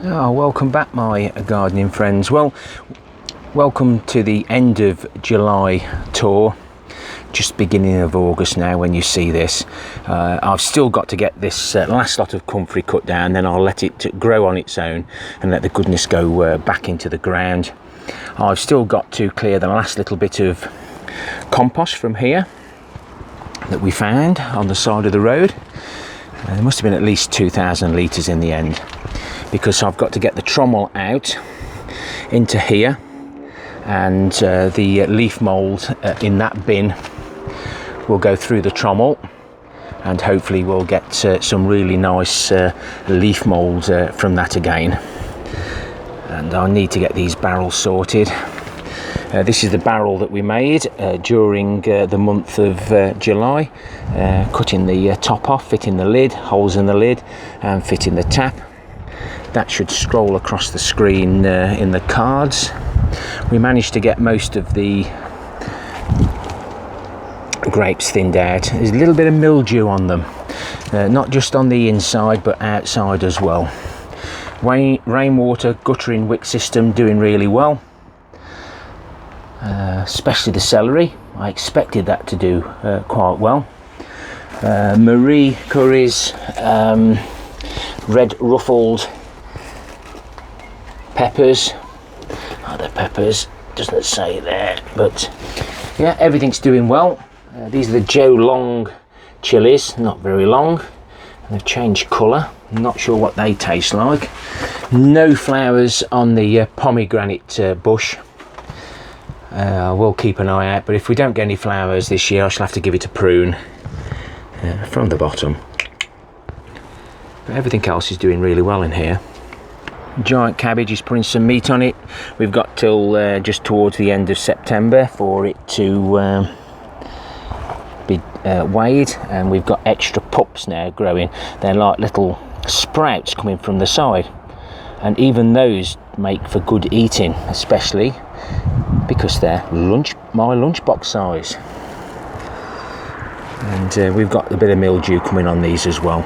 Oh, welcome back, my gardening friends. Well, welcome to the end of July tour. Just beginning of August now when you see this. I've still got to get this last lot of comfrey cut down, then I'll let it grow on its own and let the goodness go back into the ground. I've still got to clear the last little bit of compost from here that we found on the side of the road. There must have been at least 2,000 litres in the end, because I've got to get the trommel out into here, and the leaf mould in that bin will go through the trommel, and hopefully we'll get some really nice leaf mould from that again. And I need to get these barrels sorted. This is the barrel that we made during the month of July, cutting the top off, fitting the lid, holes in the lid and fitting the tap. That should scroll across the screen in the cards. We managed to get most of the grapes thinned out. There's a little bit of mildew on them, not just on the inside but outside as well. Rainwater guttering wick system doing really well. Especially the celery, I expected that to do quite well. Marie Curry's red ruffled peppers. Oh, the peppers doesn't say there, but yeah, everything's doing well. These are the Joe Long chilies, not very long, and they've changed colour. I'm not sure what they taste like. No flowers on the pomegranate bush. I will keep an eye out, but if we don't get any flowers this year I shall have to give it a prune from the bottom. But everything else is doing really well in here. Giant cabbage is putting some meat on it. We've got till just towards the end of September for it to be weighed, and we've got extra pups now growing. They're like little sprouts coming from the side, and even those make for good eating, especially because they're my lunchbox size. And we've got a bit of mildew coming on these as well.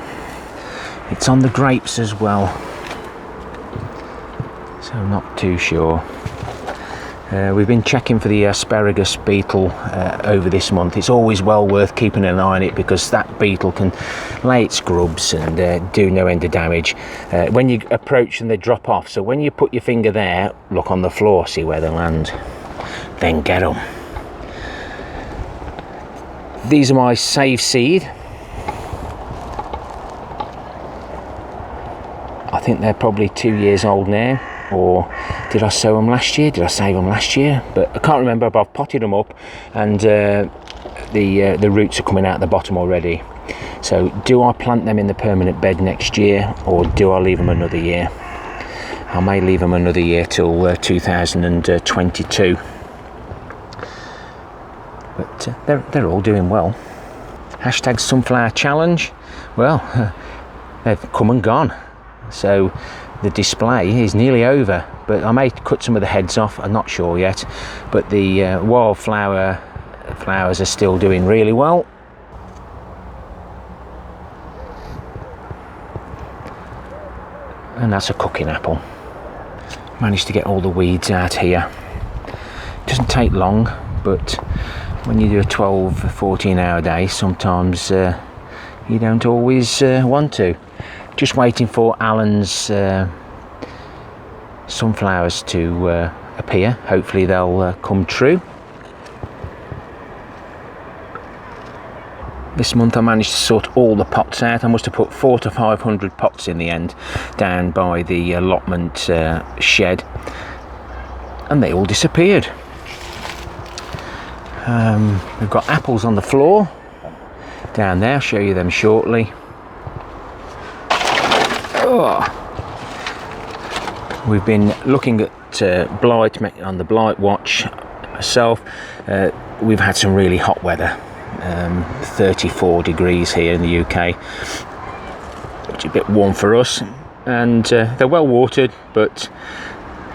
It's on the grapes as well, so I'm not too sure. We've been checking for the Asparagus Beetle over this month. It's always well worth keeping an eye on it, because that beetle can lay its grubs and do no end of damage. When you approach them, they drop off, so when you put your finger there, look on the floor, see where they land, then get them. These are my save seed. I think they're probably 2 years old now. Or did I sow them last year? Did I save them last year? But I can't remember, but I've potted them up, and the roots are coming out the bottom already. So do I plant them in the permanent bed next year, or do I leave them another year? I may leave them another year till 2022. But they're all doing well. Hashtag sunflower challenge. Well, they've come and gone. So the display is nearly over, but I may cut some of the heads off, I'm not sure yet. But the wildflower flowers are still doing really well. And that's a cooking apple. Managed to get all the weeds out here. Doesn't take long, but when you do a 12-14 hour day, sometimes you don't always want to. Just waiting for Alan's sunflowers to appear. Hopefully they'll come true. This month I managed to sort all the pots out. I must have put 400 to 500 pots in the end down by the allotment shed, and they all disappeared. We've got apples on the floor down there. I'll show you them shortly. We've been looking at blight on the blight watch myself. We've had some really hot weather, 34 degrees here in the UK, which is a bit warm for us, and they're well watered, but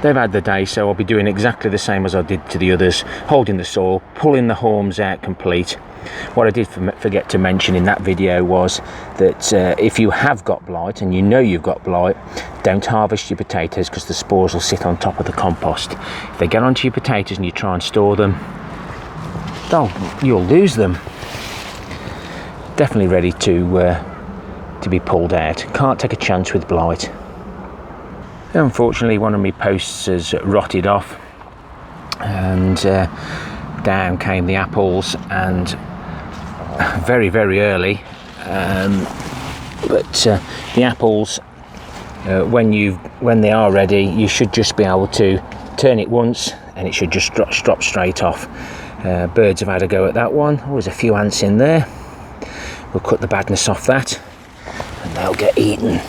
They've had the day, so I'll be doing exactly the same as I did to the others, holding the soil, pulling the haulms out complete. What I did forget to mention in that video was that if you have got blight and you know you've got blight, don't harvest your potatoes because the spores will sit on top of the compost. If they get onto your potatoes and you try and store them, you'll lose them. Definitely ready to be pulled out. Can't take a chance with blight. Unfortunately, one of my posts has rotted off, and down came the apples, and very early. But the apples, when they are ready, you should just be able to turn it once, and it should just drop straight off. Birds have had a go at that one. Oh, there's a few ants in there. We'll cut the badness off that, and they'll get eaten.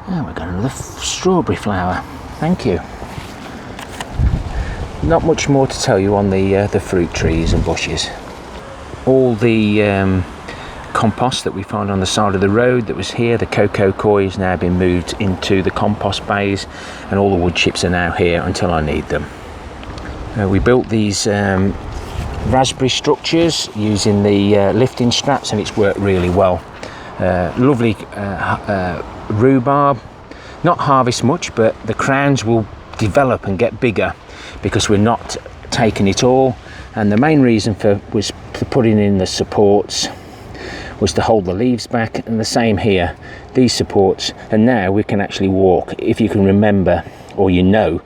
Oh, we've got another strawberry flower. Thank you. Not much more to tell you on the fruit trees and bushes. All the compost that we found on the side of the road that was here, the cocoa coir, has now been moved into the compost bays, and all the wood chips are now here until I need them. We built these raspberry structures using the lifting straps, and it's worked really well. Lovely rhubarb, not harvest much, but the crowns will develop and get bigger because we're not taking it all. And the main reason for putting in the supports was to hold the leaves back, and the same here, these supports. And now we can actually walk. If you can remember, or you know,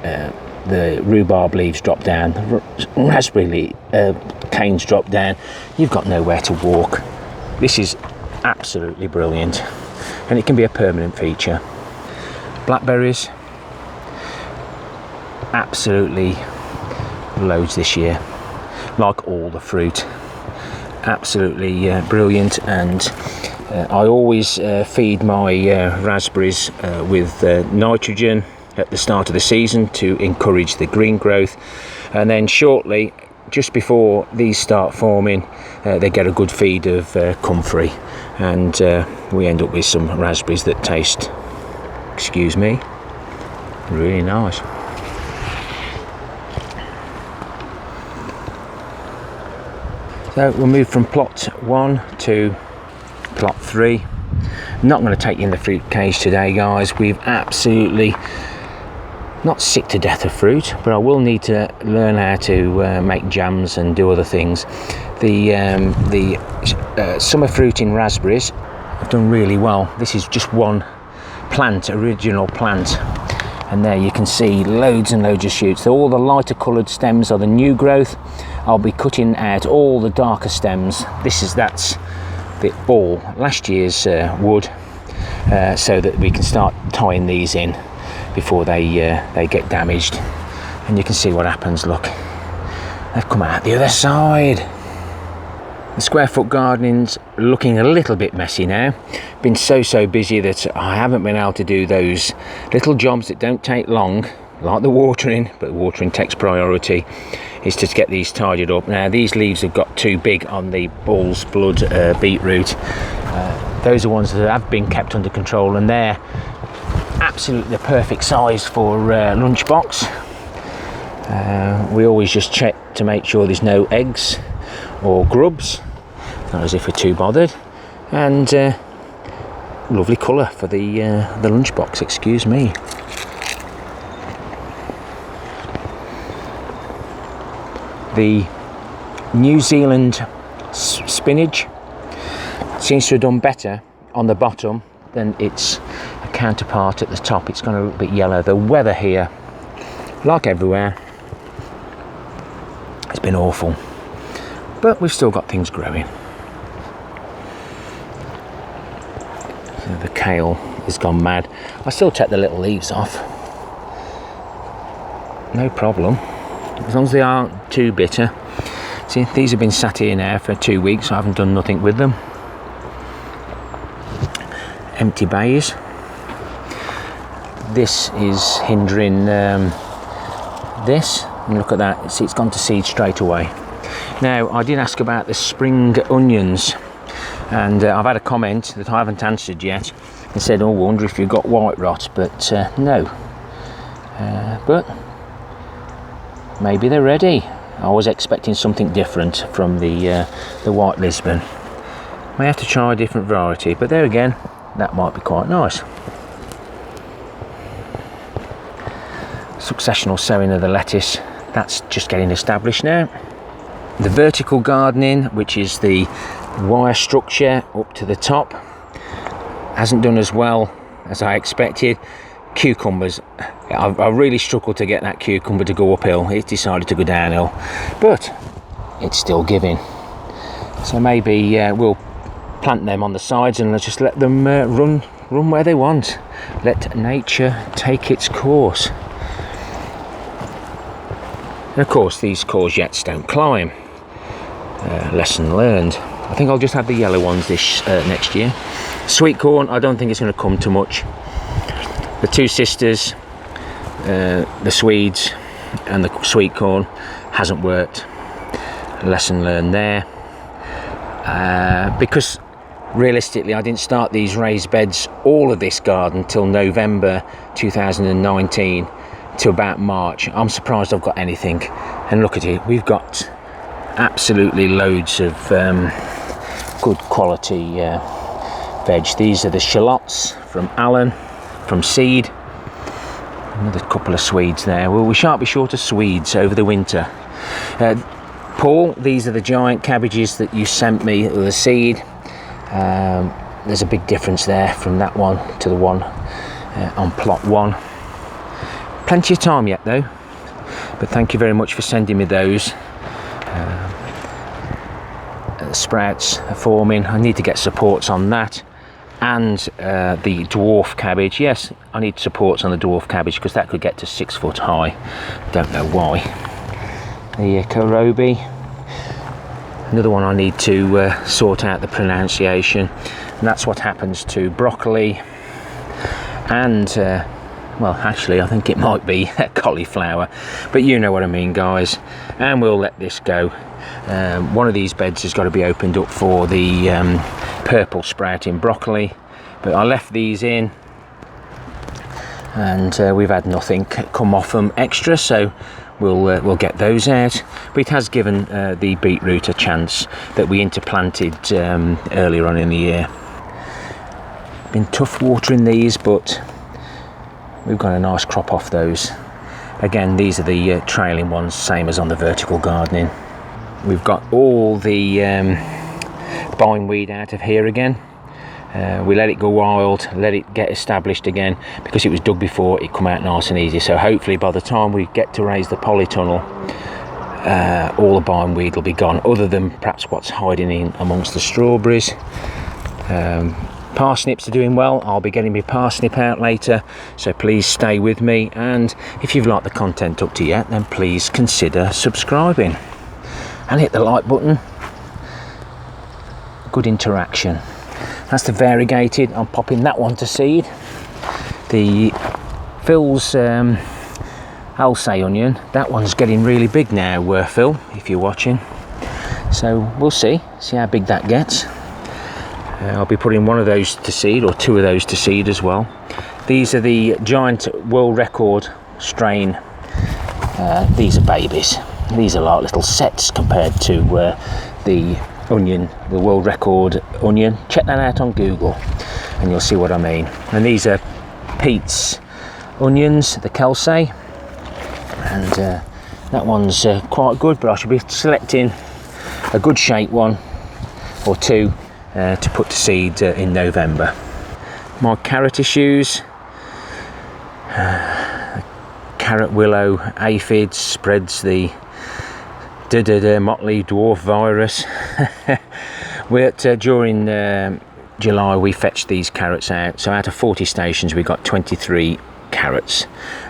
the rhubarb leaves drop down, the raspberry canes drop down, you've got nowhere to walk. This is absolutely brilliant, and it can be a permanent feature. Blackberries, absolutely loads this year, like all the fruit. Absolutely brilliant, and I always feed my raspberries with nitrogen at the start of the season to encourage the green growth, and then shortly, just before these start forming, they get a good feed of comfrey, and we end up with some raspberries that taste, excuse me, really nice. So we'll move from plot 1 to plot 3. I'm not going to take you in the fruit cage today, guys. We've absolutely not sick to death of fruit, but I will need to learn how to make jams and do other things. The summer fruit in raspberries have done really well. This is just one plant, original plant, and there you can see loads and loads of shoots. So all the lighter coloured stems are the new growth. I'll be cutting out all the darker stems. That's all last year's wood, so that we can start tying these in before they get damaged. And you can see what happens. Look, they've come out the other side. The square foot gardening's looking a little bit messy now. Been so busy that I haven't been able to do those little jobs that don't take long, like the watering, but watering takes priority, is to get these tidied up. Now these leaves have got too big on the bull's blood beetroot. Those are ones that have been kept under control, and they're absolutely the perfect size for lunchbox. We always just check to make sure there's no eggs or grubs, not as if we're too bothered. And lovely colour for the lunchbox, excuse me. The New Zealand spinach seems to have done better on the bottom than its counterpart at the top. It's gone a little bit yellow. The weather here, like everywhere, has been awful, but we've still got things growing. So the kale has gone mad. I still take the little leaves off, no problem, as long as they aren't too bitter. See, these have been sat here now for 2 weeks, so I haven't done nothing with them. Empty bays. This is hindering this, and look at that, see, it's gone to seed straight away. Now I did ask about the spring onions, and I've had a comment that I haven't answered yet and said, oh, I wonder if you've got white rot, but no, but maybe they're ready. I was expecting something different from the White Lisbon. May have to try a different variety, but there again, that might be quite nice. Successional sowing of the lettuce, that's just getting established now. The vertical gardening, which is the wire structure up to the top, hasn't done as well as I expected. Cucumbers, I really struggled to get that cucumber to go uphill. It decided to go downhill, but it's still giving. So maybe we'll plant them on the sides and let's just let them run where they want. Let nature take its course. And of course, these courgettes don't climb. Lesson learned. I think I'll just have the yellow ones this next year. Sweet corn, I don't think it's going to come to much. The two sisters, the Swedes and the sweet corn, hasn't worked. Lesson learned there. Because realistically, I didn't start these raised beds, all of this garden, till November 2019, to about March. I'm surprised I've got anything. And look at it, we've got absolutely loads of good quality veg. These are the shallots from Alan, from seed. Another couple of Swedes there. Well, we shan't be short of Swedes over the winter. Paul, these are the giant cabbages that you sent me with the seed. There's a big difference there from that one to the one on plot 1. Plenty of time yet though, but thank you very much for sending me those. Sprouts are forming. I need to get supports on that, and the dwarf cabbage. Yes, I need supports on the dwarf cabbage because that could get to 6 foot high. Don't know why. The Korobi, another one I need to sort out the pronunciation, and that's what happens to broccoli and well, actually I think it might be cauliflower, but you know what I mean, guys. And we'll let this go. One of these beds has got to be opened up for the purple sprouting broccoli, but I left these in, and we've had nothing come off them extra, so we'll get those out. But it has given the beetroot a chance that we interplanted earlier on in the year. Been tough watering these, but we've got a nice crop off those. Again, these are the trailing ones, same as on the vertical gardening. We've got all the bindweed out of here again. We let it go wild, let it get established again, because it was dug before, it come out nice and easy. So hopefully by the time we get to raise the polytunnel, all the bindweed will be gone, other than perhaps what's hiding in amongst the strawberries. Parsnips are doing well. I'll be getting my parsnip out later, so please stay with me, and if you've liked the content up to yet, then please consider subscribing and hit the like button. Good interaction. That's the variegated. I'm popping that one to seed. The Phil's Alsay onion, that one's getting really big now, Phil, if you're watching. So we'll see how big that gets. I'll be putting one of those to seed, or 2 of those to seed as well. These are the giant world record strain. These are babies. These are like little sets compared to the onion, the world record onion. Check that out on Google and you'll see what I mean. And these are Pete's onions, the Kelsey, and that one's quite good, but I should be selecting a good shaped one or 2 to put to seed in November. My carrot issues, carrot willow aphid spreads the motley dwarf virus. During July we fetched these carrots out, so out of 40 stations we got 23 carrots,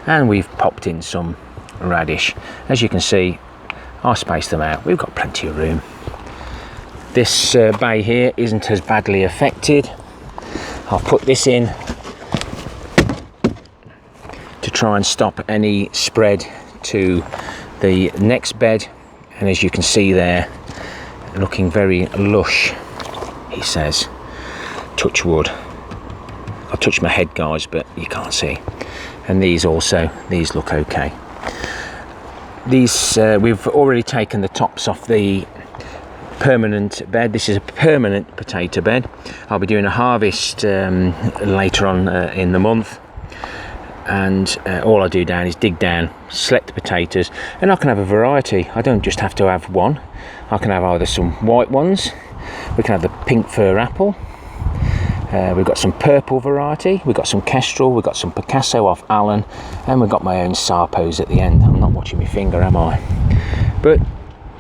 and we've popped in some radish. As you can see, I spaced them out. We've got plenty of room. This bay here isn't as badly affected. I'll put this in to try and stop any spread to the next bed, and as you can see there, looking very lush, he says. Touch wood. I'll touch my head, guys, but you can't see. and these also, these look okay. These we've already taken the tops off the permanent bed. This is a permanent potato bed. I'll be doing a harvest later on in the month, and all I do down is dig down, select the potatoes, and I can have a variety. I don't just have to have one. I can have either some white ones, we can have the pink fir apple, we've got some purple variety, we've got some kestrel, we've got some Picasso off Allen, and we've got my own Sarpos at the end. I'm not watching my finger, am I? But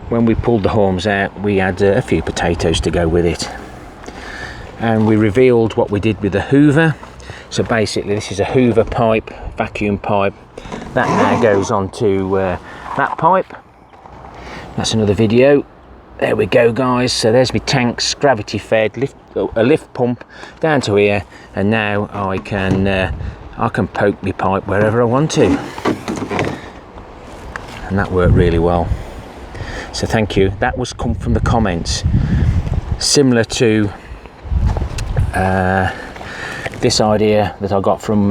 when we pulled the haulms out, we had a few potatoes to go with it, and we revealed what we did with the Hoover. So basically this is a Hoover pipe, vacuum pipe, that now goes onto that pipe. That's another video. There we go, guys. So there's my tanks, gravity fed, a lift pump down to here, and now I can poke my pipe wherever I want to, and that worked really well. So thank you. That was come from the comments, similar to this idea that I got from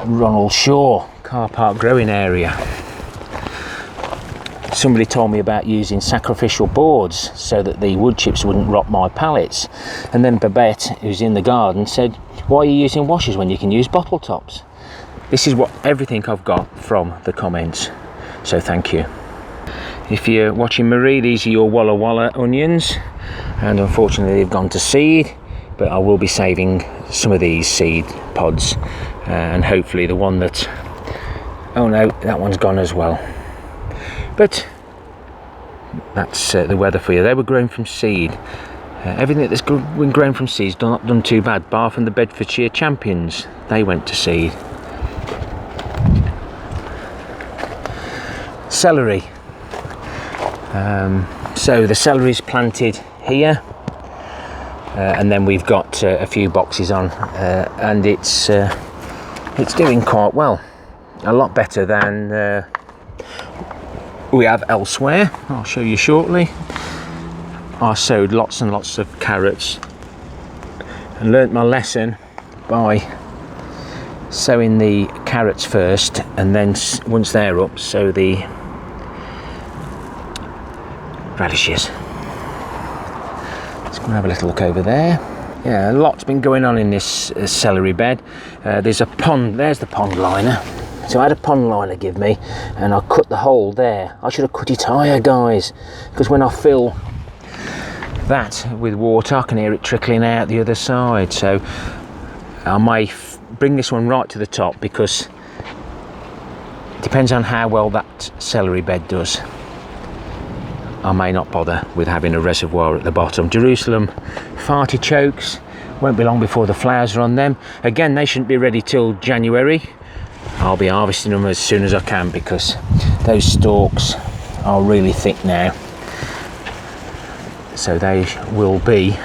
Ronald Shaw, car park growing area. Somebody told me about using sacrificial boards so that the wood chips wouldn't rot my pallets, and then Babette, who's in the garden, said, why are you using washers when you can use bottle tops? This is what everything I've got from the comments, so thank you. If you're watching Marie, these are your Walla Walla onions, and unfortunately they've gone to seed, but I will be saving some of these seed pods, and hopefully the one that, oh no, that one's gone as well. But that's the weather for you. They were grown from seed. Everything that's been grown from seed's not done too bad, bar from the Bedfordshire Champions. They went to seed. Celery. So the celery's planted here, and then we've got a few boxes on, and it's doing quite well. A lot better than we have elsewhere. I'll show you shortly. I sowed lots and lots of carrots and learnt my lesson by sowing the carrots first, and then once they're up, sow the radishes. Let's go and have a little look over there. Yeah, a lot's been going on in this celery bed. There's a pond, there's the pond liner. So I had a pond liner give me, and I cut the hole there. I should have cut it higher, guys, because when I fill that with water I can hear it trickling out the other side. So I may bring this one right to the top, because it depends on how well that celery bed does. I may not bother with having a reservoir at the bottom. Jerusalem artichokes, won't be long before the flowers are on them. Again, they shouldn't be ready till January. I'll be harvesting them as soon as I can, because those stalks are really thick now, so they will be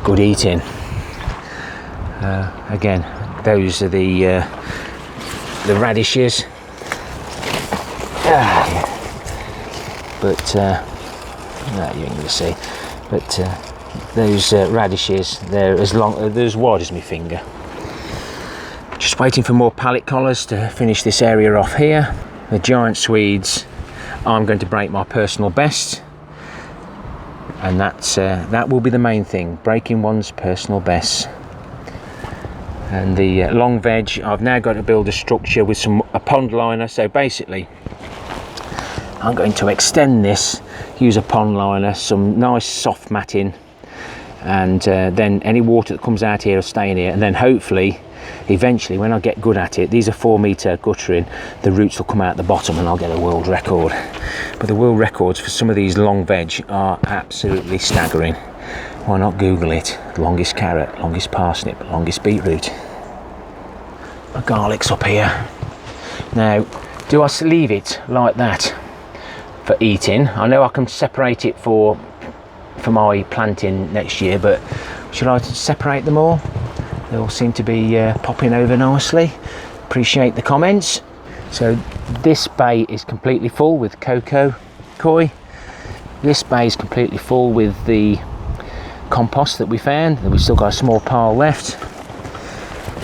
good eating. Again, those are the radishes. But no, you ain't gonna see. But those radishes, they're they're as wide as my finger. Just waiting for more pallet collars to finish this area off here. The giant Swedes, I'm going to break my personal best, and that will be the main thing, breaking one's personal best. And the long veg, I've now got to build a structure with a pond liner. So basically I'm going to extend this, use a pond liner, some nice soft matting, and then any water that comes out here will stay in here, and then hopefully eventually when I get good at it, these are 4 metre guttering, the roots will come out the bottom and I'll get a world record. But the world records for some of these long veg are absolutely staggering. Why not Google it? Longest carrot, longest parsnip, longest beetroot. My garlic's up here. Now, do I leave it like that for eating? I know I can separate it for my planting next year, but should I separate them all? They all seem to be popping over nicely. Appreciate the comments. So this bay is completely full with cocoa coir. This bay is completely full with the compost that we found, and we've still got a small pile left.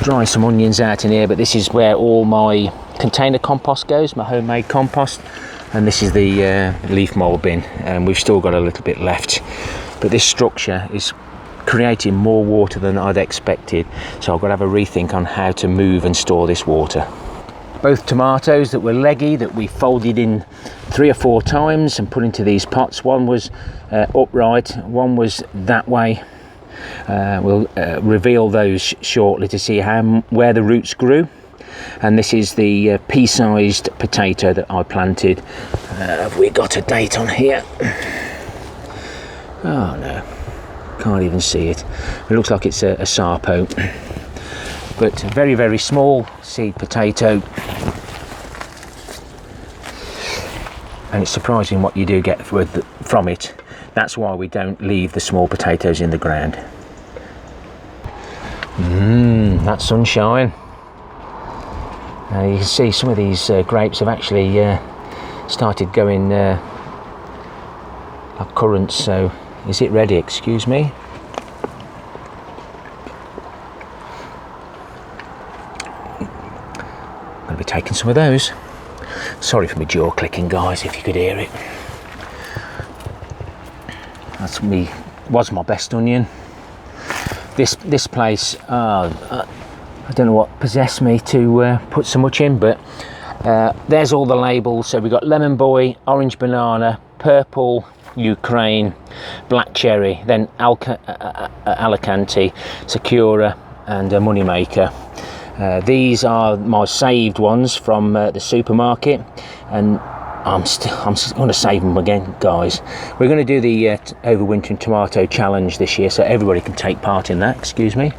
drying some onions out in here, but this is where all my container compost goes, my homemade compost, and this is the leaf mould bin, and we've still got a little bit left. But this structure is creating more water than I'd expected, so I've got to have a rethink on how to move and store this water. Both tomatoes that were leggy, that we folded in 3 or 4 times and put into these pots, one was upright, one was that way. We'll reveal those shortly to see where the roots grew. And this is the pea-sized potato that I planted. Have we got a date on here? Oh no, can't even see it. It looks like it's a Sarpo, but a very, very small seed potato. And it's surprising what you do get from it. That's why we don't leave the small potatoes in the ground. That sunshine. You can see some of these grapes have actually started going like currants. So is it ready? Excuse me. I'm going to be taking some of those. Sorry for my jaw clicking, guys, if you could hear it. That's was my best onion. This place, I don't know what possessed me to put so much in, but there's all the labels. So we've got lemon boy, orange banana, purple Ukraine, black cherry, then Alicante, Sakura, and a moneymaker. These are my saved ones from the supermarket, and I'm going to save them again, guys. We're going to do the overwintering tomato challenge this year, so everybody can take part in that. Excuse me.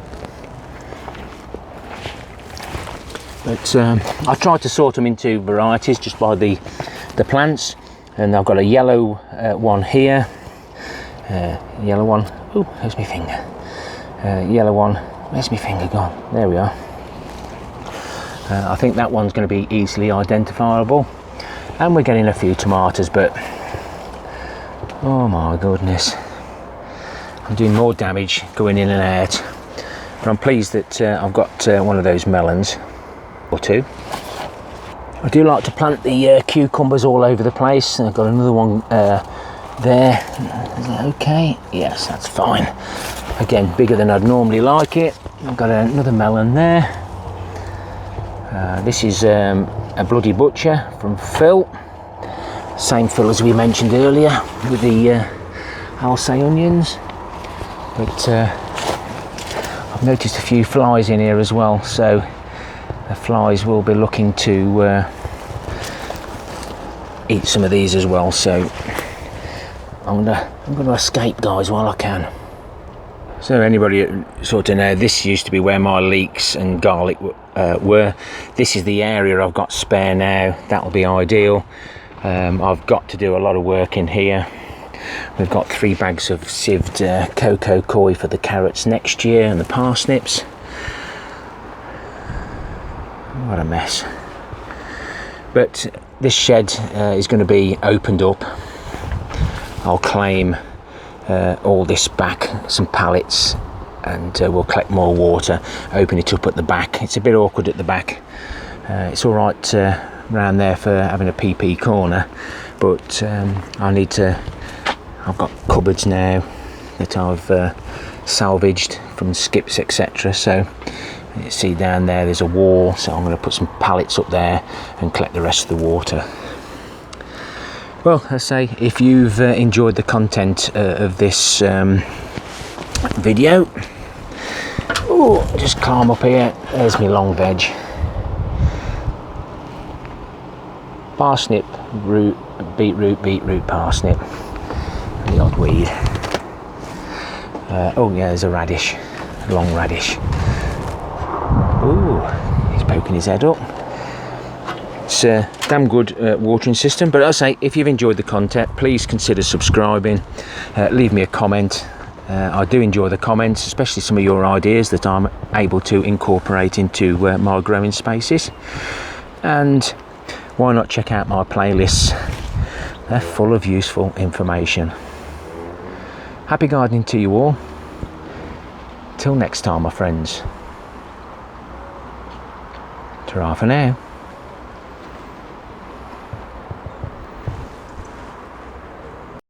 But I tried to sort them into varieties just by the plants, and I've got a yellow one here, yellow one. Oh, there's my finger. Yellow one. Where's my finger gone? There we are. I think that one's going to be easily identifiable. And we're getting a few tomatoes, but oh my goodness, I'm doing more damage going in and out. But I'm pleased that I've got one of those melons or two. I do like to plant the cucumbers all over the place. I've got another one there. Is it okay? Yes, that's fine. Again, bigger than I'd normally like it. I've got another melon there. This is a Bloody Butcher from Phil. Same Phil as we mentioned earlier with the Alsace onions. But I've noticed a few flies in here as well, so the flies will be looking to eat some of these as well. So I'm going to escape, guys, while I can. So anybody sort of know, this used to be where my leeks and garlic were. This is the area I've got spare now. That'll be ideal. I've got to do a lot of work in here. We've got 3 bags of sieved cocoa coir for the carrots next year and the parsnips. What a mess. But this shed is going to be opened up. I'll claim all this back, some pallets, and we'll collect more water, open it up at the back. It's a bit awkward at the back. It's all right around there for having a PP corner, but I've got cupboards now that I've salvaged from skips, etc. So you see down there's a wall, so I'm going to put some pallets up there and collect the rest of the water. Well, I say, if you've enjoyed the content of this video, just climb up here. There's my long veg. Parsnip, root, beetroot, parsnip, and the odd weed. Oh yeah, there's a radish, a long radish. Ooh, he's poking his head up. It's a damn good watering system. But I say, if you've enjoyed the content, please consider subscribing. Leave me a comment. I do enjoy the comments, especially some of your ideas that I'm able to incorporate into my growing spaces. And why not check out my playlists? They're full of useful information. Happy gardening to you all. Till next time, my friends. Ta-ra for now.